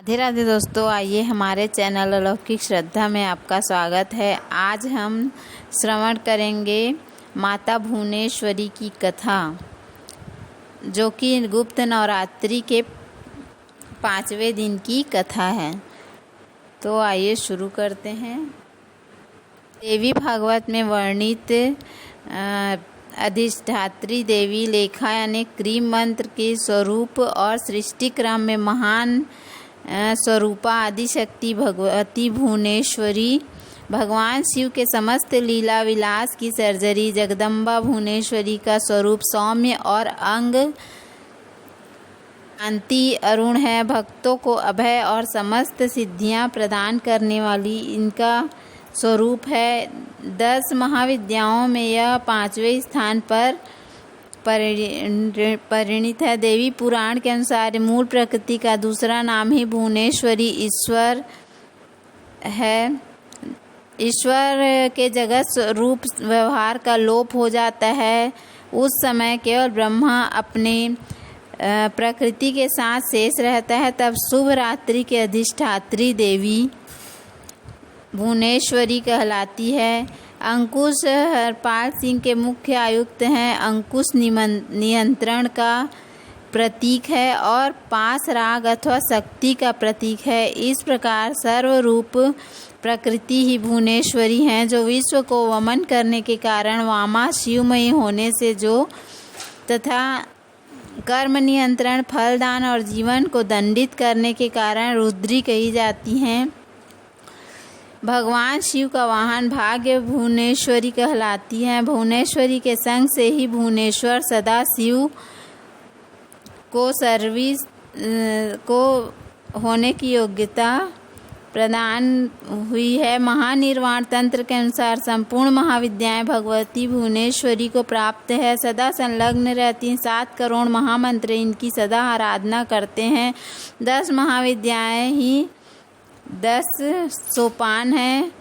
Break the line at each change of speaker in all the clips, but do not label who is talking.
राधे राधे दोस्तों, आइए हमारे चैनल अलौकिक श्रद्धा में आपका स्वागत है। आज हम श्रवण करेंगे माता भुवनेश्वरी की कथा, जो कि गुप्त नवरात्रि के 5वें दिन की कथा है। तो आइए शुरू करते हैं। देवी भागवत में वर्णित अधिष्ठात्री देवी लेखा यानी क्रीम मंत्र के स्वरूप और सृष्टि क्रम में महान स्वरूपा आदिशक्ति भगवती भुवनेश्वरी, भगवान शिव के समस्त लीला विलास की सर्जरी जगदम्बा भुवनेश्वरी का स्वरूप सौम्य और अंग कांति अरुण है। भक्तों को अभय और समस्त सिद्धियां प्रदान करने वाली इनका स्वरूप है। 10 महाविद्याओं में यह 5वें स्थान पर परिणित है। देवी पुराण के अनुसार मूल प्रकृति का दूसरा नाम ही भुवनेश्वरी ईश्वर है। ईश्वर के जगत रूप व्यवहार का लोप हो जाता है, उस समय केवल ब्रह्मा अपने प्रकृति के साथ शेष रहता है। तब शुभ रात्रि के अधिष्ठात्री देवी भुवनेश्वरी कहलाती है। अंकुश हरपाल सिंह के मुख्य आयुक्त हैं। अंकुश नियंत्रण का प्रतीक है और पास राग अथवा शक्ति का प्रतीक है। इस प्रकार सर्वरूप प्रकृति ही भुवनेश्वरी हैं, जो विश्व को वमन करने के कारण वामा शिवमयी होने से जो तथा कर्म नियंत्रण, फलदान और जीवन को दंडित करने के कारण रुद्री कही जाती हैं। भगवान शिव का वाहन भाग्य भुवनेश्वरी कहलाती है। भुवनेश्वरी के संग से ही भुवनेश्वर सदा शिव को सर्विस को होने की योग्यता प्रदान हुई है। महानिर्वाण तंत्र के अनुसार संपूर्ण महाविद्याएं भगवती भुवनेश्वरी को प्राप्त है, सदा संलग्न रहती हैं। 7 करोड़ महामंत्र इनकी सदा आराधना करते हैं। 10 महाविद्याएं ही 10 सोपान हैं।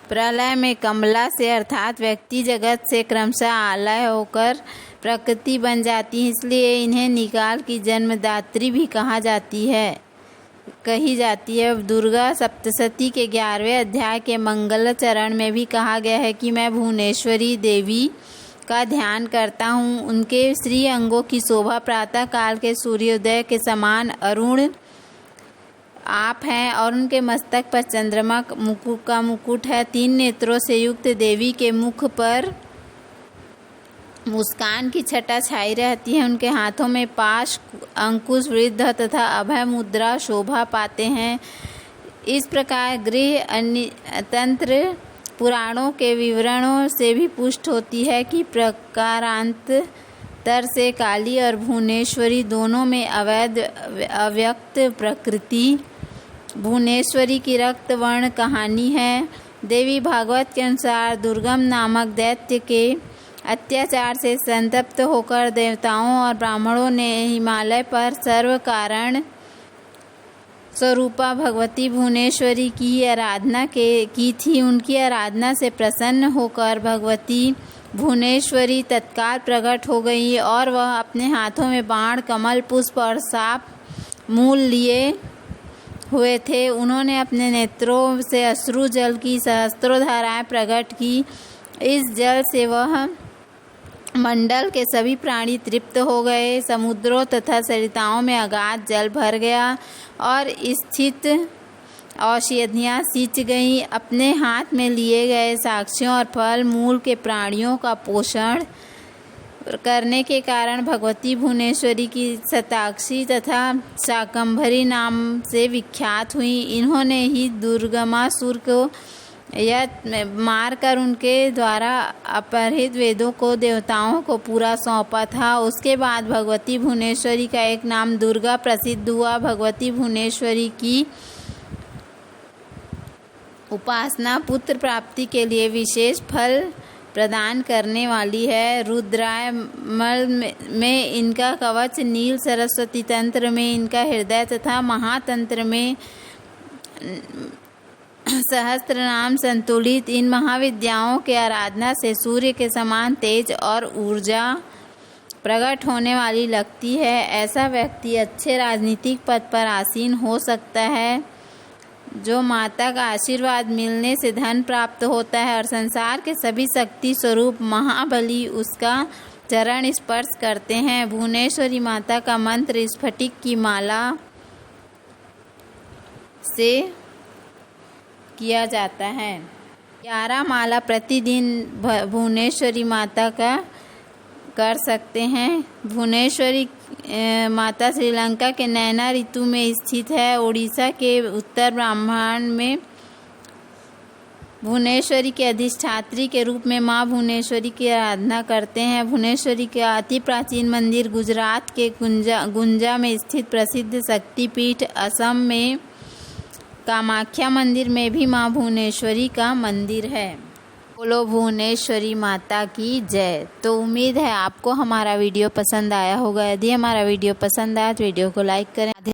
प्रलय में कमला से अर्थात व्यक्ति जगत से क्रमशः आलय होकर प्रकृति बन जाती है, इसलिए इन्हें निकाल की जन्मदात्री भी कही जाती है। दुर्गा सप्तशती के 11वें अध्याय के मंगल चरण में भी कहा गया है कि मैं भुवनेश्वरी देवी का ध्यान करता हूँ। उनके श्री अंगों की शोभा प्रातः काल के सूर्योदय के समान अरुण आप हैं और उनके मस्तक पर चंद्रमा का मुकुट है। 3 नेत्रों से युक्त देवी के मुख पर मुस्कान की छटा छाई रहती है। उनके हाथों में पाश, अंकुश, वृद्ध तथा अभय मुद्रा शोभा पाते हैं। इस प्रकार गृह तंत्र पुराणों के विवरणों से भी पुष्ट होती है कि प्रकारांतर से काली और भुवनेश्वरी दोनों में अव्यक्त प्रकृति भुवनेश्वरी की रक्त वर्ण कहानी है। देवी भागवत के अनुसार दुर्गम नामक दैत्य के अत्याचार से संतप्त होकर देवताओं और ब्राह्मणों ने हिमालय पर सर्व कारण स्वरूपा भगवती भुवनेश्वरी की आराधना की थी। उनकी आराधना से प्रसन्न होकर भगवती भुवनेश्वरी तत्काल प्रकट हो गई और वह अपने हाथों में बाण, कमल, पुष्प और साप मूल लिए हुए थे। उन्होंने अपने नेत्रों से अश्रु जल की सहस्त्रों धाराएं प्रकट की। इस जल से वह मंडल के सभी प्राणी तृप्त हो गए। समुद्रों तथा सरिताओं में अगाध जल भर गया और स्थित औषधियाँ सींच गईं। अपने हाथ में लिए गए साक्ष्यों और फल मूल के प्राणियों का पोषण करने के कारण भगवती भुवनेश्वरी की शताक्षी तथा शाकंभरी नाम से विख्यात हुई। इन्होंने ही दुर्गमासुर को मारकर उनके द्वारा अपहृत वेदों को देवताओं को पूरा सौंपा था। उसके बाद भगवती भुवनेश्वरी का एक नाम दुर्गा प्रसिद्ध हुआ। भगवती भुवनेश्वरी की उपासना पुत्र प्राप्ति के लिए विशेष फल प्रदान करने वाली है। रुद्रायमल में इनका कवच, नील सरस्वती तंत्र में इनका हृदय तथा महातंत्र में सहस्त्र नाम संतुलित। इन महाविद्याओं के आराधना से सूर्य के समान तेज और ऊर्जा प्रकट होने वाली लगती है। ऐसा व्यक्ति अच्छे राजनीतिक पद पर आसीन हो सकता है। जो माता का आशीर्वाद मिलने से धन प्राप्त होता है और संसार के सभी शक्ति स्वरूप महाबली उसका चरण स्पर्श करते हैं। भुवनेश्वरी माता का मंत्र स्फटिक की माला से किया जाता है। 11 माला प्रतिदिन भुवनेश्वरी माता का कर सकते हैं। भुवनेश्वरी माता श्रीलंका के नैना ऋतु में स्थित है। उड़ीसा के उत्तर ब्रह्मांड में भुवनेश्वरी के अधिष्ठात्री के रूप में माँ भुवनेश्वरी की आराधना करते हैं। भुवनेश्वरी का अति प्राचीन मंदिर गुजरात के गुंजा में स्थित प्रसिद्ध शक्तिपीठ, असम में कामाख्या मंदिर में भी माँ भुवनेश्वरी का मंदिर है। बोलो भुवनेश्वरी माता की जय। तो उम्मीद है आपको हमारा वीडियो पसंद आया होगा। यदि हमारा वीडियो पसंद आया तो वीडियो को लाइक करें।